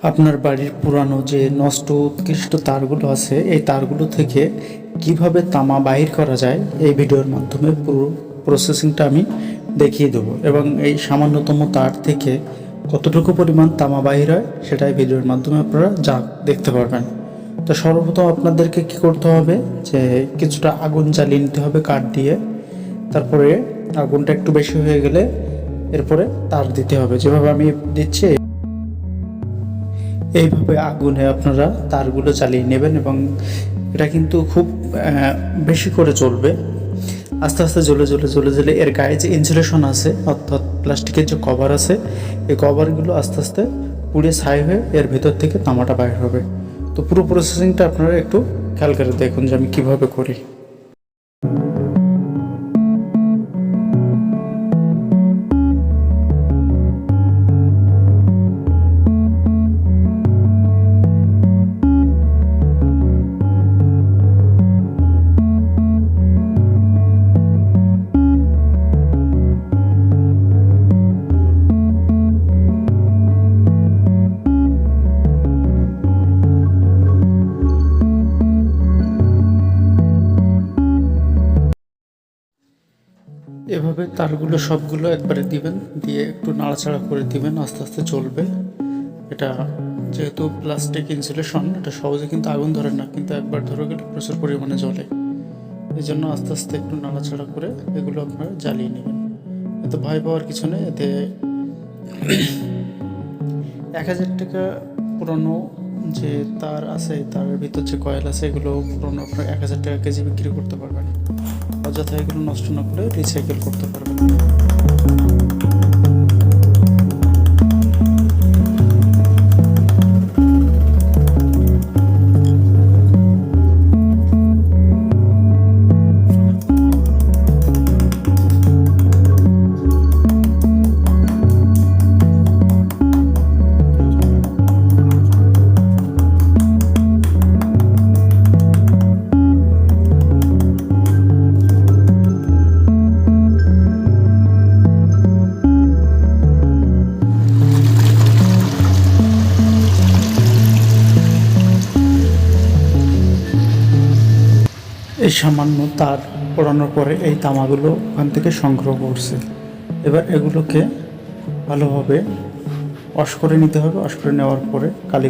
আপনার বাড়ির পুরানো যে নষ্ট উৎকৃষ্ট তারগুলো আছে এই তারগুলো থেকে কিভাবে তামা বাহির করা যায় এই ভিডিওর মাধ্যমে পুরো প্রসেসিংটা আমি দেখিয়ে দেবো এবং এই সামান্যতম তার থেকে কতটুকু পরিমাণ তামা বাহির হয় সেটাই ভিডিওর মাধ্যমে আপনারা দেখতে পারবেন। তো সর্বপ্রথম আপনাদেরকে কি করতে হবে যে কিছুটা আগুন জ্বালিয়ে নিতে হবে কাঠ দিয়ে। তারপরে আগুনটা একটু বেশি হয়ে গেলে এরপরে তার দিতে হবে, যেভাবে আমি দিচ্ছি এইভাবে আগুনে আপনারা তারগুলো জ্বালিয়ে নেবেন এবং এটা কিন্তু খুব বেশি করে জ্বলবে। আস্তে আস্তে জ্বলে জ্বলে জ্বলে জ্বলে এর গায়ে যে ইনসুলেশন আছে অর্থাৎ প্লাস্টিকের যে কভার আছে এই কভারগুলো আস্তে আস্তে পুড়ে ছাই হয়ে এর ভেতর থেকে তামাটা বাইর হবে। তো পুরো প্রসেসিংটা আপনারা একটু খেয়াল করে দেখুন যে আমি কীভাবে করি। এভাবে তারগুলো সবগুলো একবারে দিবেন, দিয়ে একটু নাড়াচাড়া করে দিবেন, আস্তে আস্তে চলবে। এটা যেহেতু প্লাস্টিক ইনসুলেশন এটা সহজে কিন্তু আগুন ধরে না, কিন্তু একবার ধরে গেলে প্রচুর পরিমাণে জ্বলে। এই জন্য আস্তে আস্তে একটু নাড়াচাড়া করে এগুলো আপনারা জ্বালিয়ে নেবেন। এতে ভয় পাওয়ার কিছু নেই। এতে 1000 টাকা পুরনো যে তার আছে তার ভিতর যে কয়েল আছে এগুলো পুরনো আপনার 1000 টাকা কেজি বিক্রি করতে পারবেন। অযথা এগুলো নষ্ট না করে রিসাইকেল করতে পারবেন। এই সামান্য তার পোড়ানোর পরে এই তামাগুলো ওখান থেকে সংগ্রহ করছে। এবার এগুলোকে ভালোভাবে ওয়াশ করে নিতে হবে। ওয়াশ করে নেওয়ার পরে কালি